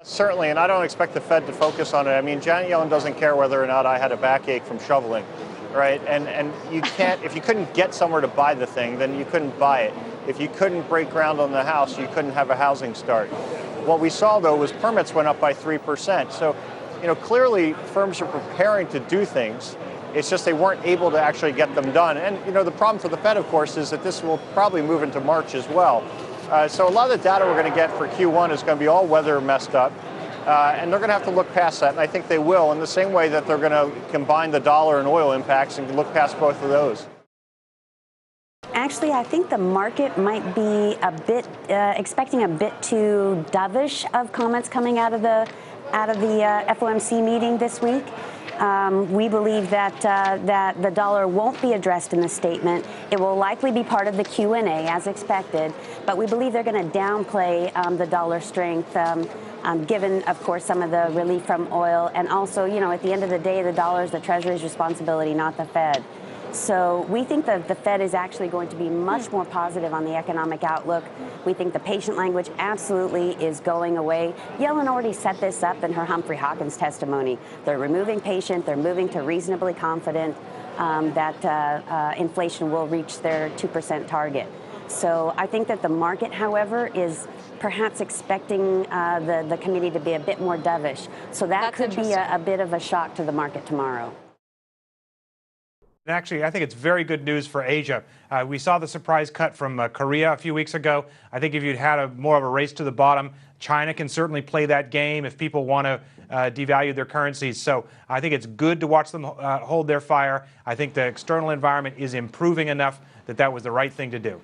Certainly, and I don't expect the Fed to focus on it. I mean, Janet Yellen doesn't care whether or not I had a backache from shoveling, right? And you can't, if you couldn't get somewhere to buy the thing, then you couldn't buy it. If you couldn't break ground on the house, you couldn't have a housing start. What we saw, though, was permits went up by 3%. So, clearly firms are preparing to do things. It's just they weren't able to actually get them done. And, the problem for the Fed, of course, is that this will probably move into March as well. So a lot of the data we're going to get for Q1 is going to be all weather messed up. And they're going to have to look past that. And I think they will, in the same way that they're going to combine the dollar and oil impacts and look past both of those. Actually, I think the market might be a bit expecting a bit too dovish of comments coming out of the FOMC meeting this week. We believe that the dollar won't be addressed in the statement. It will likely be part of the Q&A as expected, but we believe they're going to downplay the dollar strength, given, of course, some of the relief from oil. And also, at the end of the day, the dollar is the Treasury's responsibility, not the Fed. So we think that the Fed is actually going to be much more positive on the economic outlook. We think the patient language absolutely is going away. Yellen already set this up in her Humphrey Hawkins testimony. They're removing patient. They're moving to reasonably confident that inflation will reach their 2% target. So I think that the market, however, is perhaps expecting the committee to be a bit more dovish. So that could be a bit of a shock to the market tomorrow. Actually, I think it's very good news for Asia. We saw the surprise cut from Korea a few weeks ago. I think if you'd had more of a race to the bottom, China can certainly play that game if people want to devalue their currencies. So I think it's good to watch them hold their fire. I think the external environment is improving enough that that was the right thing to do.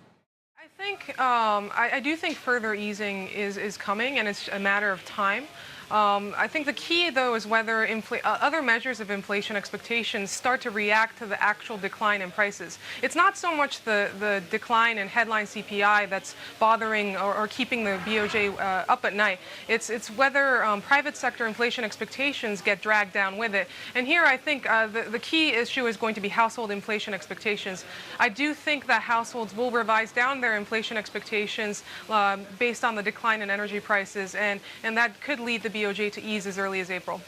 I do think further easing is coming, and it's a matter of time. I think the key, though, is whether other measures of inflation expectations start to react to the actual decline in prices. It's not so much the decline in headline CPI that's bothering or keeping the BOJ up at night. It's whether private sector inflation expectations get dragged down with it. And here, I think the key issue is going to be household inflation expectations. I do think that households will revise down their inflation expectations based on the decline in energy prices, and that could lead the BOJ to ease as early as April.